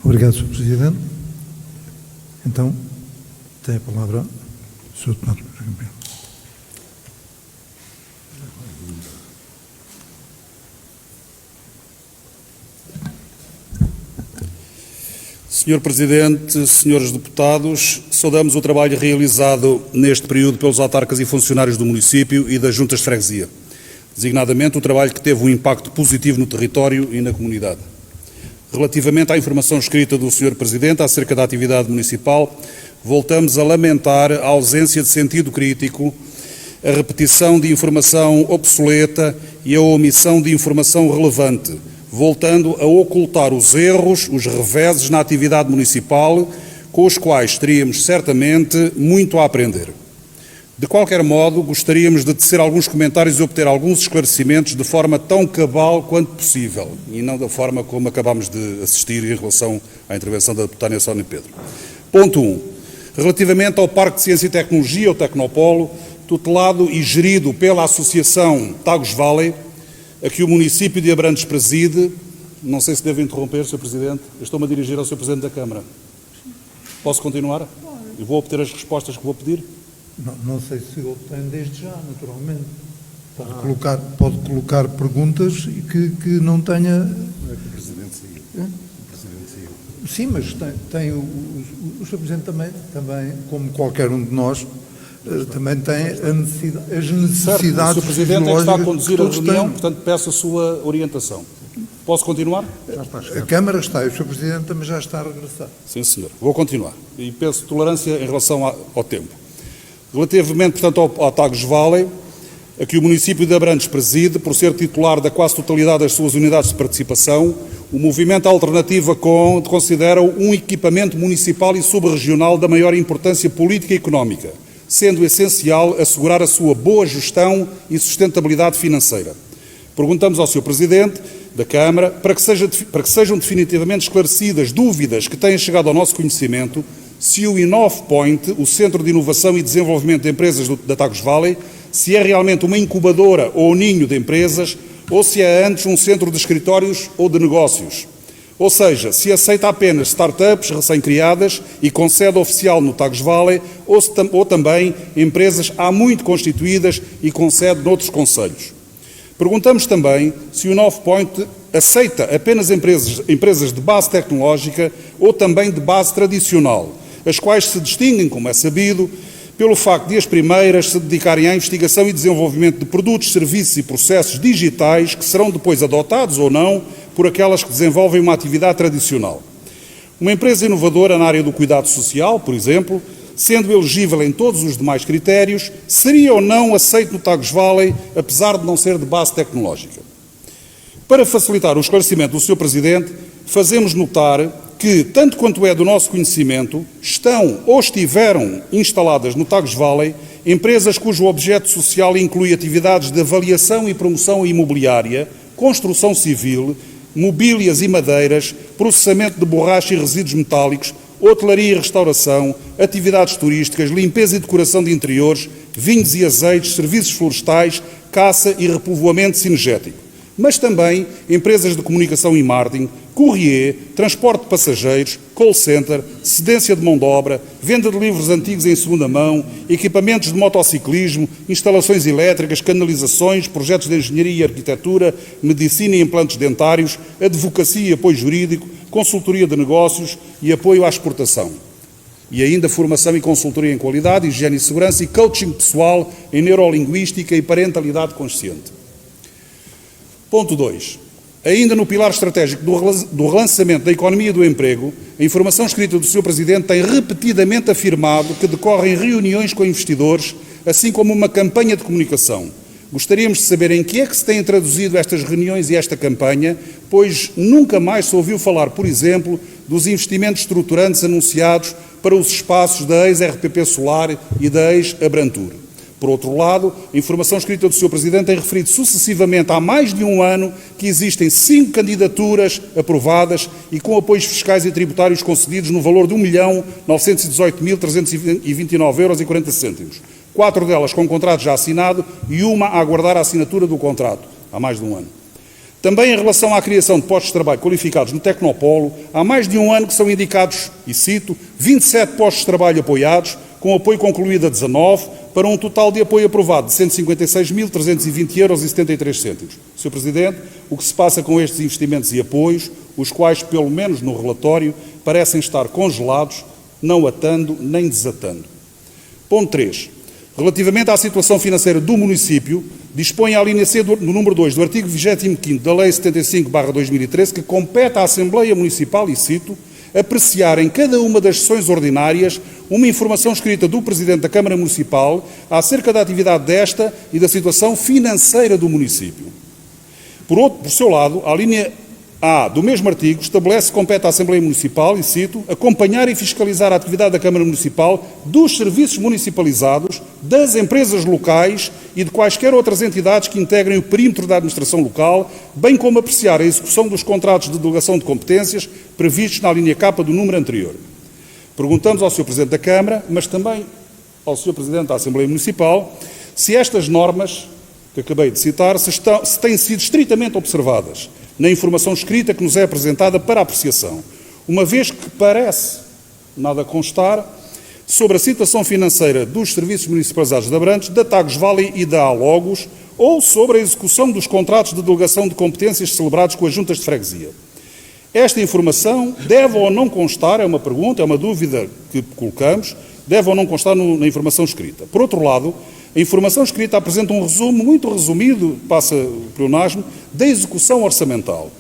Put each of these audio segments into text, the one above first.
Obrigado, Sr. Presidente. Então, tem a palavra o Sr. Deputado Campeão. Senhor Presidente, senhores deputados, saudamos o trabalho realizado neste período pelos autarcas e funcionários do município e das juntas de freguesia, designadamente o trabalho que teve um impacto positivo no território e na comunidade. Relativamente à informação escrita do Sr. Presidente acerca da atividade municipal, voltamos a lamentar a ausência de sentido crítico, a repetição de informação obsoleta e a omissão de informação relevante, voltando a ocultar os erros, os reveses na atividade municipal, com os quais teríamos certamente muito a aprender. De qualquer modo, gostaríamos de tecer alguns comentários e obter alguns esclarecimentos de forma tão cabal quanto possível, e não da forma como acabámos de assistir em relação à intervenção da deputada Sónia Pedro. Ponto 1. Relativamente ao Parque de Ciência e Tecnologia, o Tecnopolo, tutelado e gerido pela Associação Tagus Valley, a que o município de Abrantes preside, não sei se devo interromper, Sr. Presidente, eu estou-me a dirigir ao Sr. Presidente da Câmara. Posso continuar? E vou obter as respostas que vou pedir? Não sei se obtém desde já, naturalmente. Pode colocar perguntas que não tenha... É que o Presidente saiu. O Presidente saiu. Sim, mas tem o Sr. Presidente também, como qualquer um de nós, também tem as necessidades. O Sr. Presidente é que está a conduzir a reunião, têm. portanto peço a sua orientação. Posso continuar? A Câmara está e o Sr. Presidente também já está a regressar. Sim, senhor. Vou continuar. E peço tolerância em relação ao tempo. Relativamente, portanto, ao Tagus Valley, a que o município de Abrantes preside, por ser titular da quase totalidade das suas unidades de participação, o movimento Alternativa considera-o um equipamento municipal e subregional da maior importância política e económica, sendo essencial assegurar a sua boa gestão e sustentabilidade financeira. Perguntamos ao Sr. Presidente da Câmara para que sejam definitivamente esclarecidas dúvidas que têm chegado ao nosso conhecimento se o InnovPoint, o Centro de Inovação e Desenvolvimento de Empresas da Tagus Valley, se é realmente uma incubadora ou ninho de empresas ou se é antes um centro de escritórios ou de negócios. Ou seja, se aceita apenas startups recém-criadas e com sede oficial no Tagus Valley ou também empresas há muito constituídas e com sede noutros concelhos. Perguntamos também se o InnovPoint aceita apenas empresas de base tecnológica ou também de base tradicional, as quais se distinguem, como é sabido, pelo facto de as primeiras se dedicarem à investigação e desenvolvimento de produtos, serviços e processos digitais que serão depois adotados ou não por aquelas que desenvolvem uma atividade tradicional. Uma empresa inovadora na área do cuidado social, por exemplo, sendo elegível em todos os demais critérios, seria ou não aceito no Tagus Valley, apesar de não ser de base tecnológica. Para facilitar o esclarecimento do Sr. Presidente, fazemos notar que, tanto quanto é do nosso conhecimento, estão ou estiveram instaladas no Tagus Valley empresas cujo objeto social inclui atividades de avaliação e promoção imobiliária, construção civil, mobílias e madeiras, processamento de borracha e resíduos metálicos, hotelaria e restauração, atividades turísticas, limpeza e decoração de interiores, vinhos e azeites, serviços florestais, caça e repovoamento cinegético. Mas também empresas de comunicação e marketing, courrier, transporte de passageiros, call center, cedência de mão de obra, venda de livros antigos em segunda mão, equipamentos de motociclismo, instalações elétricas, canalizações, projetos de engenharia e arquitetura, medicina e implantes dentários, advocacia e apoio jurídico, consultoria de negócios e apoio à exportação. E ainda formação e consultoria em qualidade, higiene e segurança e coaching pessoal em neurolinguística e parentalidade consciente. Ponto 2. Ainda no pilar estratégico do relançamento da economia e do emprego, a informação escrita do Sr. Presidente tem repetidamente afirmado que decorrem reuniões com investidores, assim como uma campanha de comunicação. Gostaríamos de saber em que é que se têm traduzido estas reuniões e esta campanha, pois nunca mais se ouviu falar, por exemplo, dos investimentos estruturantes anunciados para os espaços da ex-RPP Solar e da ex-Abrantur. Por outro lado, a informação escrita do Sr. Presidente tem referido sucessivamente há mais de um ano que existem 5 candidaturas aprovadas e com apoios fiscais e tributários concedidos no valor de 1.918.329,40€. 4 delas com contrato já assinado e uma a aguardar a assinatura do contrato, há mais de um ano. Também em relação à criação de postos de trabalho qualificados no Tecnopolo, há mais de um ano que são indicados, e cito, 27 postos de trabalho apoiados, com apoio concluído a 19, para um total de apoio aprovado de 156.320,73 €. Sr. Presidente, o que se passa com estes investimentos e apoios, os quais, pelo menos no relatório, parecem estar congelados, não atando nem desatando. Ponto 3. Relativamente à situação financeira do município, dispõe a linha C no número 2 do artigo 25º da Lei 75/2013 que compete à Assembleia Municipal, e cito, apreciar em cada uma das sessões ordinárias uma informação escrita do Presidente da Câmara Municipal acerca da atividade desta e da situação financeira do município. Por seu lado, a linha A do mesmo artigo estabelece que compete à Assembleia Municipal, e cito, acompanhar e fiscalizar a atividade da Câmara Municipal, dos serviços municipalizados, das empresas locais e de quaisquer outras entidades que integrem o perímetro da administração local, bem como apreciar a execução dos contratos de delegação de competências previstos na linha K do número anterior. Perguntamos ao Sr. Presidente da Câmara, mas também ao Sr. Presidente da Assembleia Municipal, se estas normas que acabei de citar se têm sido estritamente observadas na informação escrita que nos é apresentada para apreciação, uma vez que parece nada constar sobre a situação financeira dos serviços municipalizados de Abrantes, da Tagus Valley e da Alogos, ou sobre a execução dos contratos de delegação de competências celebrados com as juntas de freguesia. Esta informação deve ou não constar, é uma pergunta, é uma dúvida que colocamos, deve ou não constar na informação escrita. Por outro lado, a informação escrita apresenta um resumo muito resumido, passa o pleonasmo, da execução orçamental,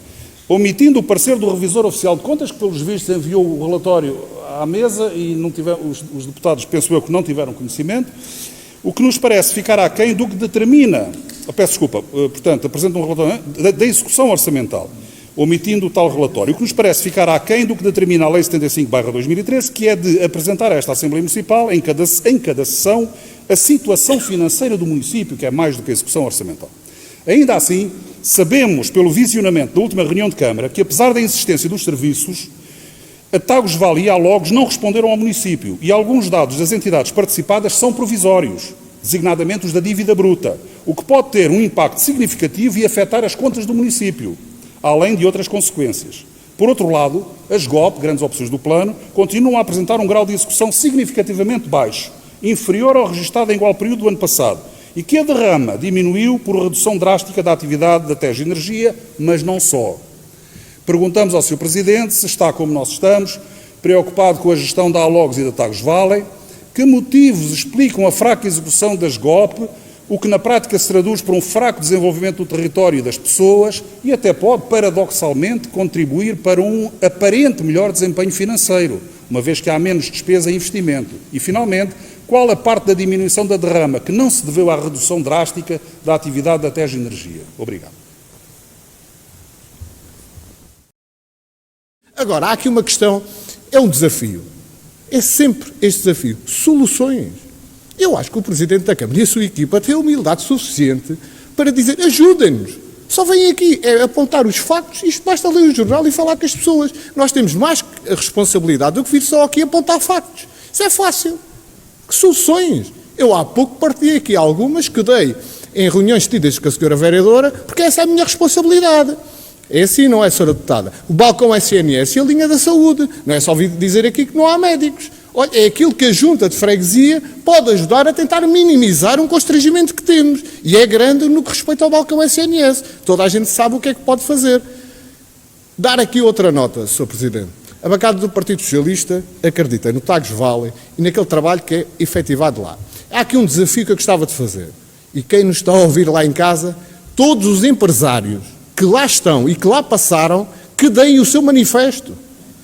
omitindo o parecer do Revisor Oficial de Contas, que pelos vistos enviou o relatório à mesa e não os deputados, penso eu, que não tiveram conhecimento, o que nos parece ficar aquém do que determina, portanto, apresenta um relatório da execução orçamental, omitindo o tal relatório, o que nos parece ficar aquém do que determina a Lei 75/2013, que é de apresentar a esta Assembleia Municipal, em cada sessão, a situação financeira do município, que é mais do que a execução orçamental. Ainda assim, sabemos, pelo visionamento da última reunião de Câmara, que apesar da existência dos serviços, a Tagus Valley e a Alogos não responderam ao município e alguns dados das entidades participadas são provisórios, designadamente os da dívida bruta, o que pode ter um impacto significativo e afetar as contas do município, além de outras consequências. Por outro lado, as GOP, grandes opções do plano, continuam a apresentar um grau de execução significativamente baixo, inferior ao registado em igual período do ano passado, e que a derrama diminuiu por redução drástica da atividade da TEG Energia, mas não só. Perguntamos ao Sr. Presidente se está, como nós estamos, preocupado com a gestão da Alogos e da Tagus Valley, que motivos explicam a fraca execução das GOP, o que na prática se traduz por um fraco desenvolvimento do território e das pessoas e até pode, paradoxalmente, contribuir para um aparente melhor desempenho financeiro, uma vez que há menos despesa e investimento. E, finalmente, qual a parte da diminuição da derrama que não se deveu à redução drástica da atividade da TEG Energia? Obrigado. Agora, há aqui uma questão, é um desafio. É sempre este desafio. Soluções. Eu acho que o Presidente da Câmara e a sua equipa têm humildade suficiente para dizer, ajudem-nos. Só vêm aqui apontar os factos, isto basta ler o jornal e falar com as pessoas. Nós temos mais responsabilidade do que vir só aqui apontar factos. Isso é fácil. Que soluções? Eu há pouco partilhei aqui algumas que dei em reuniões tidas com a senhora vereadora, porque essa é a minha responsabilidade. É assim, não é, senhora deputada? O balcão SNS e a linha da saúde. Não é só vir dizer aqui que não há médicos. Olha, é aquilo que a junta de freguesia pode ajudar a tentar minimizar um constrangimento que temos. E é grande no que respeita ao balcão SNS. Toda a gente sabe o que é que pode fazer. Dar aqui outra nota, Sr. Presidente. A bancada do Partido Socialista acredita no Tagus Valley e naquele trabalho que é efetivado lá. Há aqui um desafio que eu gostava de fazer. E quem nos está a ouvir lá em casa, todos os empresários que lá estão e que lá passaram, que deem o seu manifesto.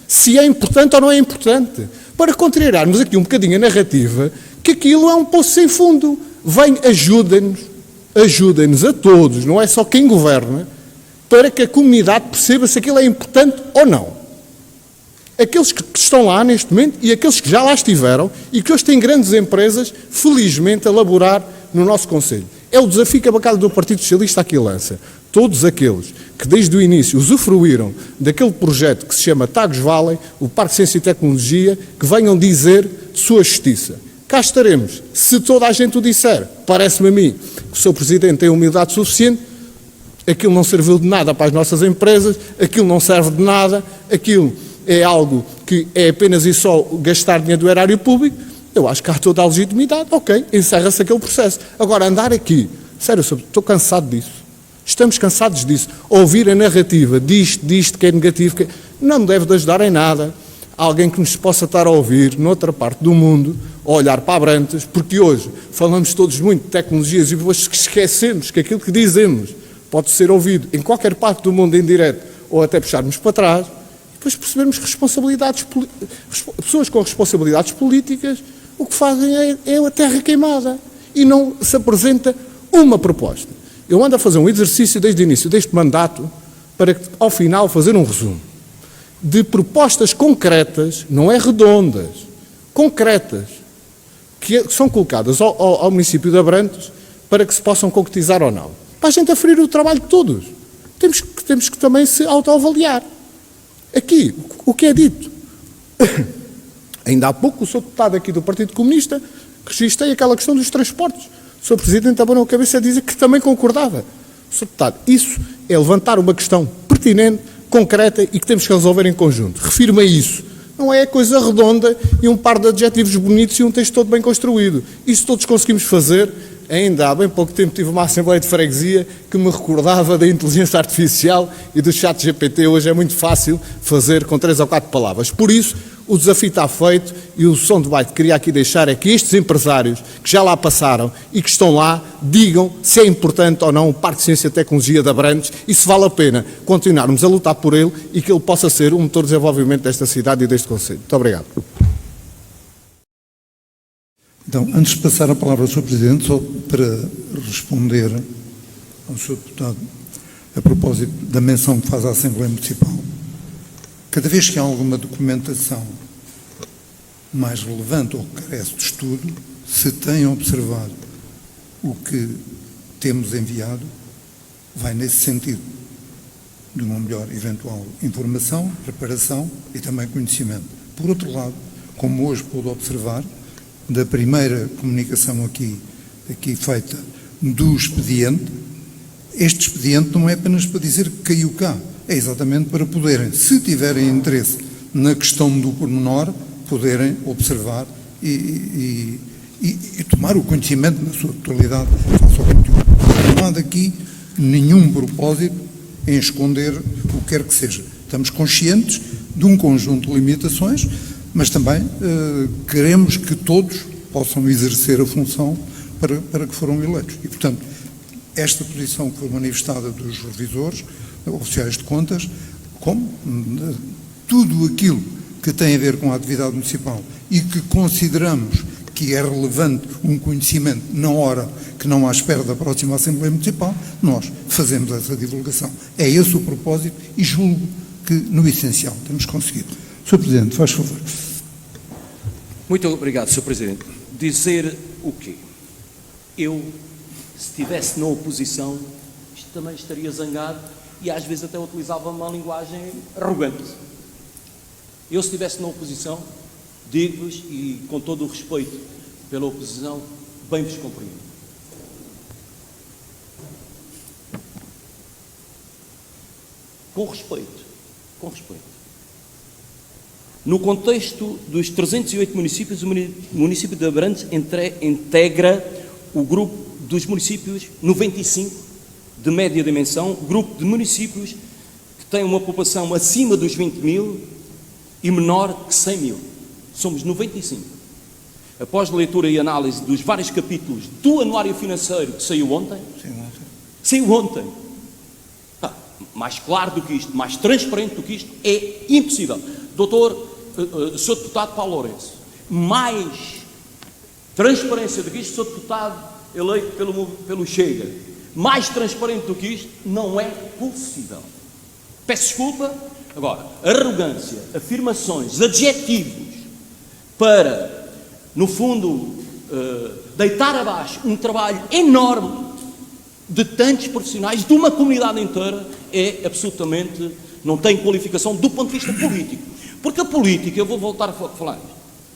Se é importante ou não é importante. Para contrariarmos aqui um bocadinho a narrativa, que aquilo é um poço sem fundo. Vem, ajudem-nos a todos, não é só quem governa, para que a comunidade perceba se aquilo é importante ou não. Aqueles que estão lá neste momento e aqueles que já lá estiveram e que hoje têm grandes empresas, felizmente, a laborar no nosso Conselho. É o desafio que a bancada do Partido Socialista aqui lança. Todos aqueles que desde o início usufruíram daquele projeto que se chama Tagus Valley, o Parque de Ciência e Tecnologia, que venham dizer de sua justiça. Cá estaremos. Se toda a gente o disser, parece-me a mim que o Sr. Presidente tem humildade suficiente, aquilo não serviu de nada para as nossas empresas, aquilo não serve de nada, aquilo é algo que é apenas e só gastar dinheiro do erário público. Eu acho que há toda a legitimidade, ok, encerra-se aquele processo. Agora, andar aqui, sério, estou cansado disso. Estamos cansados disso. Ouvir a narrativa disto que é negativo, que não me deve de ajudar em nada. Alguém que nos possa estar a ouvir noutra parte do mundo, a olhar para Abrantes, porque hoje falamos todos muito de tecnologias e depois esquecemos que aquilo que dizemos pode ser ouvido em qualquer parte do mundo em direto ou até puxarmos para trás, e depois percebermos que pessoas com responsabilidades políticas o que fazem é a terra queimada e não se apresenta uma proposta. Eu ando a fazer um exercício desde o início deste mandato para, ao final, fazer um resumo de propostas concretas, não é redondas, concretas, que são colocadas ao município de Abrantes para que se possam concretizar ou não. Para a gente aferir o trabalho de todos. Temos que também se autoavaliar. Aqui, o que é dito. Ainda há pouco, o Sr. Deputado aqui do Partido Comunista, registrei aquela questão dos transportes. O Sr. Presidente abanou a cabeça a dizer que também concordava. Sr. Deputado, isso é levantar uma questão pertinente, concreta e que temos que resolver em conjunto. Refiro-me a isso. Não é coisa redonda e um par de adjetivos bonitos e um texto todo bem construído. Isso todos conseguimos fazer. Ainda há bem pouco tempo tive uma Assembleia de Freguesia que me recordava da inteligência artificial e do chat GPT. Hoje é muito fácil fazer com 3 ou 4 palavras. Por isso, o desafio está feito e o som de debate que queria aqui deixar é que estes empresários que já lá passaram e que estão lá, digam se é importante ou não o Parque de Ciência e Tecnologia de Abrantes e se vale a pena continuarmos a lutar por ele e que ele possa ser um motor de desenvolvimento desta cidade e deste concelho. Muito obrigado. Então, antes de passar a palavra ao Sr. Presidente, só para responder ao Sr. Deputado a propósito da menção que faz à Assembleia Municipal, cada vez que há alguma documentação mais relevante ou que carece de estudo, se tem observado o que temos enviado, vai nesse sentido, de uma melhor eventual informação, preparação e também conhecimento. Por outro lado, como hoje pude observar, da primeira comunicação aqui feita do expediente, este expediente não é apenas para dizer que caiu cá, é exatamente para poderem, se tiverem interesse na questão do pormenor, poderem observar e tomar o conhecimento na sua totalidade face ao conteúdo. Não há daqui nenhum propósito em esconder o que quer que seja. Estamos conscientes de um conjunto de limitações, mas também queremos que todos possam exercer a função para que foram eleitos. E, portanto, esta posição que foi manifestada dos revisores, oficiais de contas, como tudo aquilo que tem a ver com a atividade municipal e que consideramos que é relevante um conhecimento na hora que não à espera da próxima Assembleia Municipal, nós fazemos essa divulgação. É esse o propósito e julgo que, no essencial, temos conseguido. Sr. Presidente, faz favor. Muito obrigado, Sr. Presidente. Dizer o quê? Eu, se estivesse na oposição, também estaria zangado e às vezes até utilizava uma linguagem arrogante. Eu, se estivesse na oposição, digo-vos, e com todo o respeito pela oposição, bem vos compreendo. Com respeito. No contexto dos 308 municípios, o município de Abrantes integra o grupo dos municípios 95 de média dimensão, grupo de municípios que têm uma população acima dos 20 mil e menor que 100 mil. Somos 95. Após a leitura e análise dos vários capítulos do anuário financeiro que saiu ontem, mais claro do que isto, mais transparente do que isto, é impossível. Sr. Deputado Paulo Lourenço, mais transparência do que isto, Sr. Deputado eleito pelo Chega, mais transparente do que isto, não é possível. Peço desculpa. Agora, arrogância, afirmações, adjetivos para, no fundo, deitar abaixo um trabalho enorme de tantos profissionais, de uma comunidade inteira, é absolutamente, não tem qualificação do ponto de vista político. Porque a política, eu vou voltar a falar,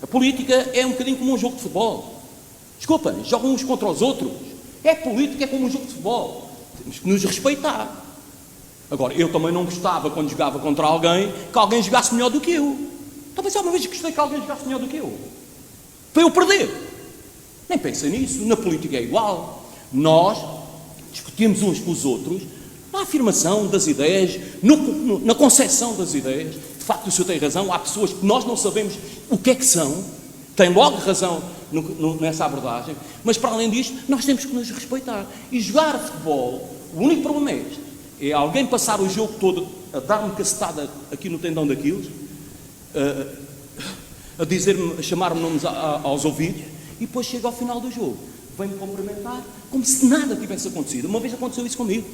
a política é um bocadinho como um jogo de futebol. Desculpem, jogam uns contra os outros. É política, é como um jogo de futebol. Temos que nos respeitar. Agora, eu também não gostava, quando jogava contra alguém, que alguém jogasse melhor do que eu. Talvez uma vez gostei que alguém jogasse melhor do que eu. Para eu perder. Nem pensei nisso. Na política é igual. Nós discutimos uns com os outros na afirmação das ideias, na concepção das ideias. De facto, o senhor tem razão. Há pessoas que nós não sabemos o que é que são. Tem logo razão nessa abordagem. Mas, para além disto, nós temos que nos respeitar. E jogar futebol, o único problema é este. É alguém passar o jogo todo a dar-me cacetada aqui no tendão daqueles, a dizer-me, a chamar-me nomes aos ouvidos, e depois chega ao final do jogo, vem-me cumprimentar como se nada tivesse acontecido. Uma vez aconteceu isso comigo.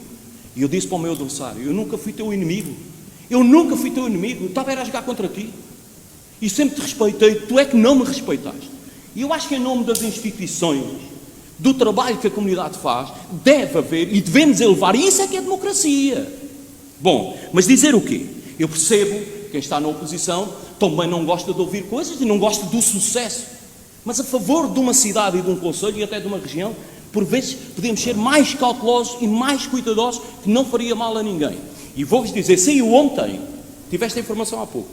E eu disse para o meu adversário: eu nunca fui teu inimigo. Eu nunca fui teu inimigo. Eu estava a jogar contra ti. E sempre te respeitei. Tu é que não me respeitaste. E eu acho que, em nome das instituições, do trabalho que a comunidade faz, deve haver e devemos elevar. E isso é que é democracia. Bom, mas dizer o quê? Eu percebo, quem está na oposição também não gosta de ouvir coisas e não gosta do sucesso. Mas a favor de uma cidade e de um concelho e até de uma região, por vezes podemos ser mais cautelosos e mais cuidadosos, que não faria mal a ninguém. E vou-vos dizer, saiu ontem, tive esta informação há pouco,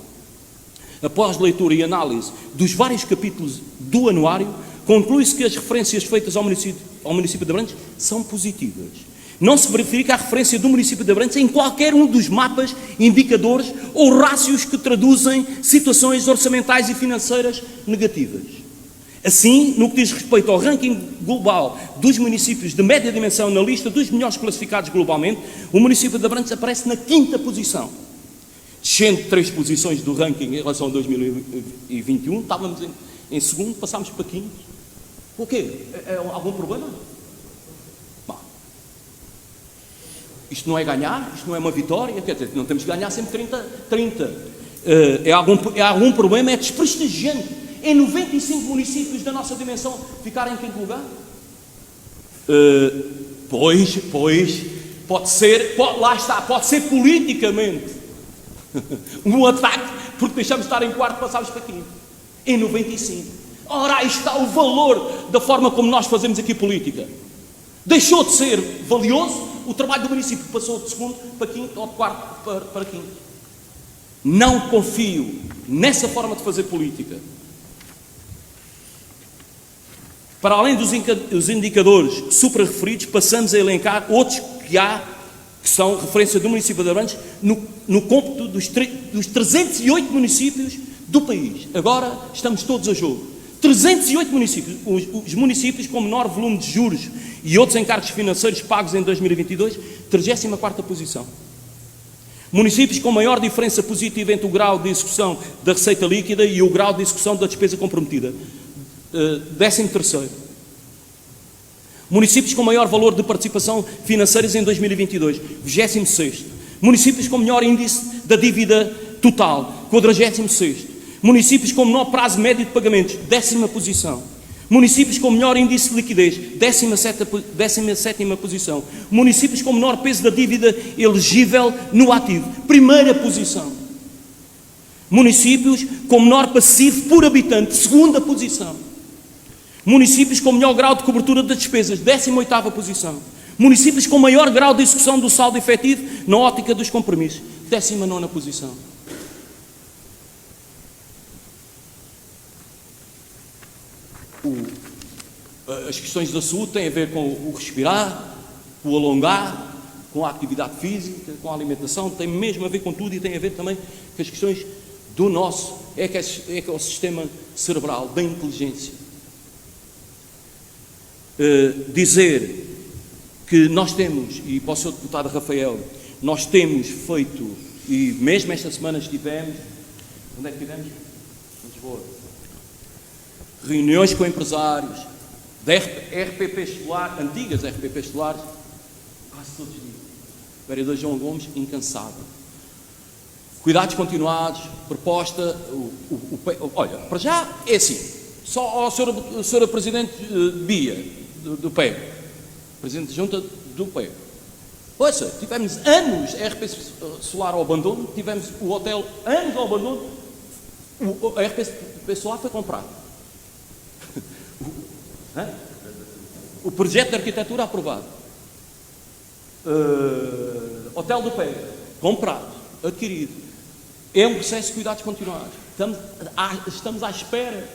após leitura e análise dos vários capítulos do anuário, conclui-se que as referências feitas ao município de Abrantes são positivas. Não se verifica a referência do município de Abrantes em qualquer um dos mapas, indicadores ou rácios que traduzem situações orçamentais e financeiras negativas. Assim, no que diz respeito ao ranking global dos municípios de média dimensão na lista dos melhores classificados globalmente, o município de Abrantes aparece na 5ª posição. Descendo 3 posições do ranking em relação a 2021, estávamos em segundo, passámos para 5º. O quê? É algum problema? Bom, isto não é ganhar, isto não é uma vitória, quer dizer, não temos que ganhar sempre 30. É algum problema, é desprestigiante. Em 95 municípios da nossa dimensão ficarem em 5º lugar? Pois, pode ser, lá está, pode ser politicamente um ataque, porque deixamos de estar em 4º, passámos para 5º. Em 95. Ora, aí está o valor da forma como nós fazemos aqui política. Deixou de ser valioso, o trabalho do município passou de 2º para 5º, ou de 4º para 5º. Não confio nessa forma de fazer política. Para além dos indicadores supra-referidos, passamos a elencar outros que são referência do município de Abrantes no cômputo dos 308 municípios do país. Agora estamos todos a jogo. 308 municípios, os municípios com menor volume de juros e outros encargos financeiros pagos em 2022, 34ª posição. Municípios com maior diferença positiva entre o grau de execução da receita líquida e o grau de execução da despesa comprometida, 13º. Municípios com maior valor de participação financeiras em 2022, 26º. Municípios com melhor índice da dívida total, 46º. Municípios com menor prazo médio de pagamentos, 10ª posição. Municípios com melhor índice de liquidez, 17ª posição. Municípios com menor peso da dívida elegível no ativo, 1ª posição. Municípios com menor passivo por habitante, 2ª posição. Municípios com melhor grau de cobertura das despesas, 18ª posição. Municípios com maior grau de execução do saldo efetivo na ótica dos compromissos, 19ª posição. As questões da saúde têm a ver com o respirar, com o alongar, com a atividade física, com a alimentação, tem mesmo a ver com tudo e tem a ver também com as questões do nosso ecossistema cerebral, da inteligência. Dizer que nós temos, e para o Sr. Deputado Rafael, nós temos feito, e mesmo esta semana estivemos, onde é que estivemos? Em Lisboa. Reuniões com empresários, da RPP escolar, antigas RPP escolares, quase todos os dias. O vereador João Gomes, incansável. Cuidados continuados, proposta, olha, para já é assim, só a senhora Presidente Bia, do PEG, Presidente da Junta do PEG. Ouça, tivemos anos RP Solar ao abandono, tivemos o hotel anos ao abandono, a RP Solar foi comprado. O projeto de arquitetura aprovado. Hotel do Pé, comprado, adquirido. É um processo de cuidados continuados. Estamos à espera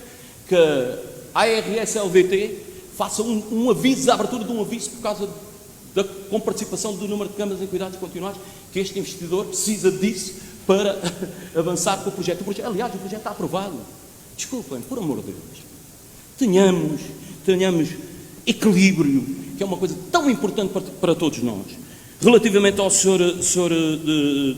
que a ARS LVT faça um aviso, a abertura de um aviso por causa da comparticipação do número de câmaras em cuidados continuados, que este investidor precisa disso para avançar com o projeto. Aliás, o projeto está aprovado. Desculpem, por amor de Deus. Tenhamos equilíbrio, que é uma coisa tão importante para todos nós. Relativamente ao senhor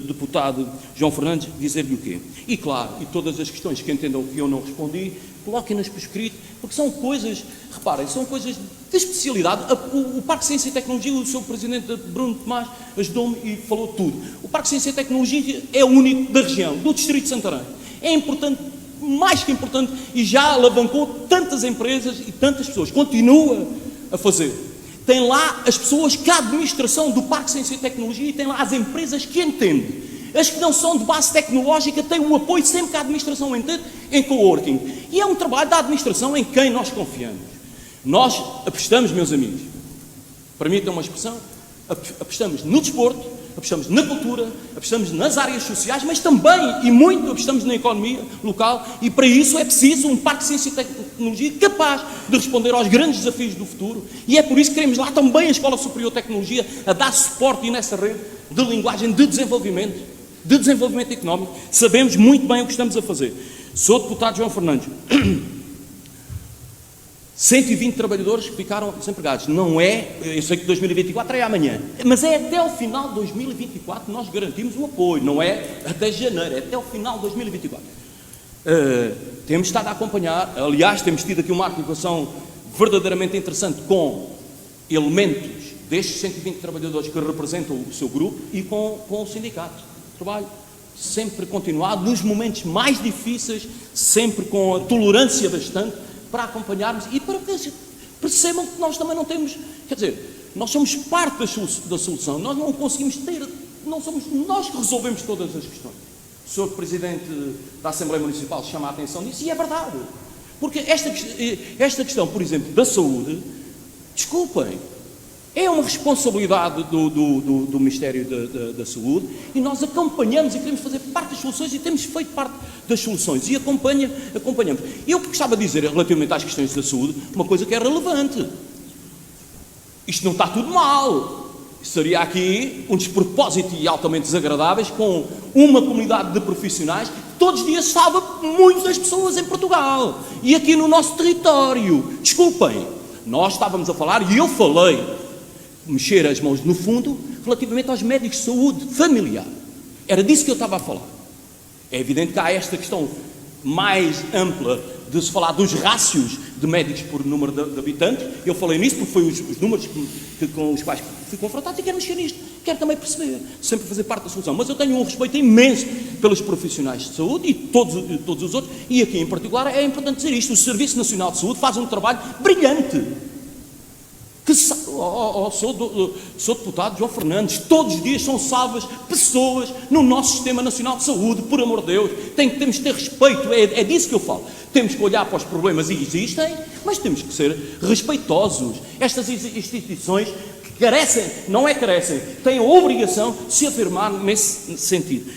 deputado João Fernandes, dizer-lhe o quê? E claro, e todas as questões que entendam que eu não respondi, coloquem-nas por escrito, porque são coisas, reparem, são coisas de especialidade. O Parque de Ciência e Tecnologia, o seu presidente Bruno Tomás ajudou-me e falou tudo. O Parque de Ciência e Tecnologia é o único da região, do Distrito de Santarém. É importante, mais que importante, e já alavancou tantas empresas e tantas pessoas. Continua a fazer. Tem lá as pessoas que a administração do Parque de Ciência e Tecnologia, e tem lá as empresas que entendem. As que não são de base tecnológica têm o apoio sempre que a administração entende em coworking. E é um trabalho da administração em quem nós confiamos. Nós apostamos, meus amigos, permitam uma expressão, apostamos no desporto, apostamos na cultura, apostamos nas áreas sociais, mas também, e muito, apostamos na economia local, e para isso é preciso um Parque de Ciência e Tecnologia capaz de responder aos grandes desafios do futuro, e é por isso que queremos lá também a Escola Superior de Tecnologia a dar suporte nessa rede de linguagem de desenvolvimento económico. Sabemos muito bem o que estamos a fazer. Sou deputado João Fernandes. 120 trabalhadores que ficaram desempregados. Não é, eu sei que 2024 é amanhã, mas é até o final de 2024 que nós garantimos o apoio, não é até janeiro, é até o final de 2024. Temos estado a acompanhar, aliás, temos tido aqui uma articulação verdadeiramente interessante com elementos destes 120 trabalhadores que representam o seu grupo e com o sindicato. Trabalho sempre continuado, nos momentos mais difíceis, sempre com a tolerância bastante, para acompanharmos e para que percebam que nós também não temos, quer dizer, nós somos parte da solução, nós não conseguimos ter, não somos nós que resolvemos todas as questões. O Sr. Presidente da Assembleia Municipal chama a atenção disso e é verdade, porque esta questão, por exemplo, da saúde, desculpem, é uma responsabilidade do Ministério da Saúde e nós acompanhamos e queremos fazer parte das soluções e temos feito parte das soluções e acompanhamos. Eu gostava de dizer, relativamente às questões da saúde, uma coisa que é relevante. Isto não está tudo mal. Seria aqui um despropósito e altamente desagradáveis com uma comunidade de profissionais que todos os dias salva muitas pessoas em Portugal e aqui no nosso território. Desculpem, nós estávamos a falar e eu falei mexer as mãos no fundo relativamente aos médicos de saúde familiar. Era disso que eu estava a falar. É evidente que há esta questão mais ampla de se falar dos rácios de médicos por número de habitantes. Eu falei nisso porque foi os números com os quais fui confrontado e quero mexer nisto. Quero também perceber, sempre fazer parte da solução. Mas eu tenho um respeito imenso pelos profissionais de saúde e todos os outros. E aqui em particular é importante dizer isto. O Serviço Nacional de Saúde faz um trabalho brilhante. Sou deputado João Fernandes, todos os dias são salvas pessoas no nosso Sistema Nacional de Saúde, por amor de Deus, temos que ter respeito, é disso que eu falo. Temos que olhar para os problemas, e existem, mas temos que ser respeitosos. Estas instituições que carecem, não é carecem, têm a obrigação de se afirmar nesse sentido.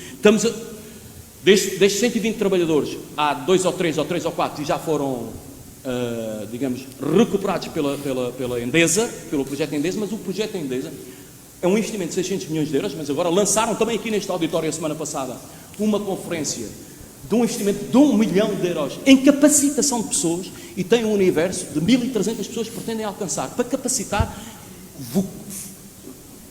Destes 120 trabalhadores, há 2 ou 3 ou 4 que já foram digamos, recuperados pela Endesa, pelo projeto Endesa, mas o projeto Endesa é um investimento de 600 milhões de euros, mas agora lançaram também aqui neste auditório a semana passada uma conferência de um investimento de 1 milhão de euros em capacitação de pessoas e tem um universo de 1.300 pessoas que pretendem alcançar, para capacitar,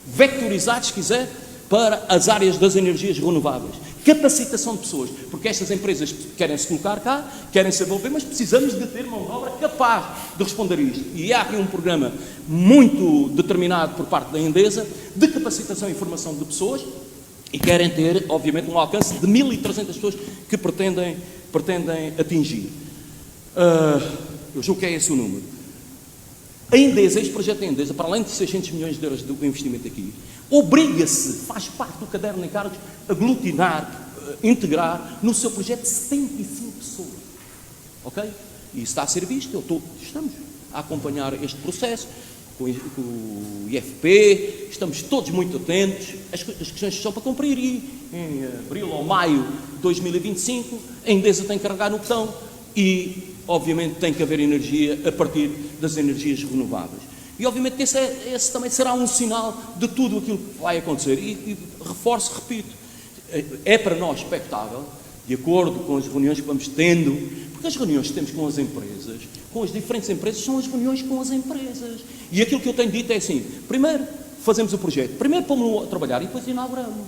vectorizar, se quiser, para as áreas das energias renováveis. Capacitação de pessoas, porque estas empresas querem se colocar cá, querem se envolver, mas precisamos de ter mão de obra capaz de responder a isto. E há aqui um programa muito determinado por parte da Endesa de capacitação e formação de pessoas e querem ter, obviamente, um alcance de 1.300 pessoas que pretendem atingir. Eu julgo que é esse o número. A Endesa, este projeto da Endesa, para além de 600 milhões de euros de investimento aqui, obriga-se, faz parte do caderno de encargos, aglutinar, integrar no seu projeto 75 pessoas. Ok? E isso está a ser visto, estamos a acompanhar este processo. com o IFP, estamos todos muito atentos, as questões estão para cumprir e em abril ou maio de 2025 a Endesa tem que carregar no botão e, obviamente, tem que haver energia a partir das energias renováveis. E, obviamente, que esse também será um sinal de tudo aquilo que vai acontecer. E reforço, repito, é para nós expectável, de acordo com as reuniões que vamos tendo, porque as reuniões que temos com as empresas, com as diferentes empresas, são as reuniões com as empresas. E aquilo que eu tenho dito é assim, primeiro fazemos o projeto, primeiro pomos-lo a trabalhar e depois inauguramos.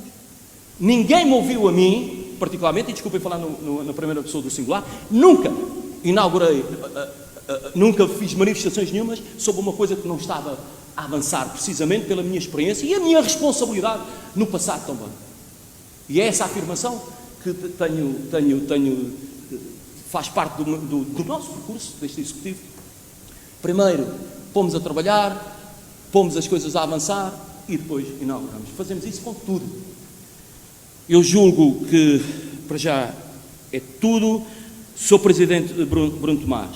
Ninguém me ouviu a mim, particularmente, e desculpem falar na primeira pessoa do singular, nunca inaugurei, nunca fiz manifestações nenhumas sobre uma coisa que não estava a avançar, precisamente pela minha experiência e a minha responsabilidade no passado também. E é essa afirmação que faz parte do nosso percurso, deste Executivo. Primeiro, pomos a trabalhar, pomos as coisas a avançar e depois inauguramos. Fazemos isso com tudo. Eu julgo que, para já, é tudo. Sr. Presidente Bruno Tomás,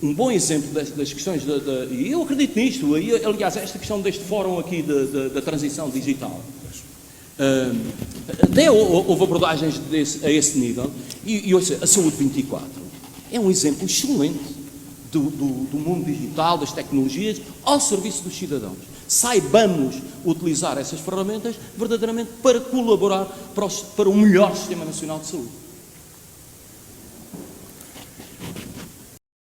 um bom exemplo das questões, e eu acredito nisto, aliás, esta questão deste fórum aqui da transição digital. Até houve abordagens a esse nível, e ouça, a Saúde 24 é um exemplo excelente do mundo digital, das tecnologias, ao serviço dos cidadãos. Saibamos utilizar essas ferramentas verdadeiramente para colaborar para o melhor Sistema Nacional de Saúde.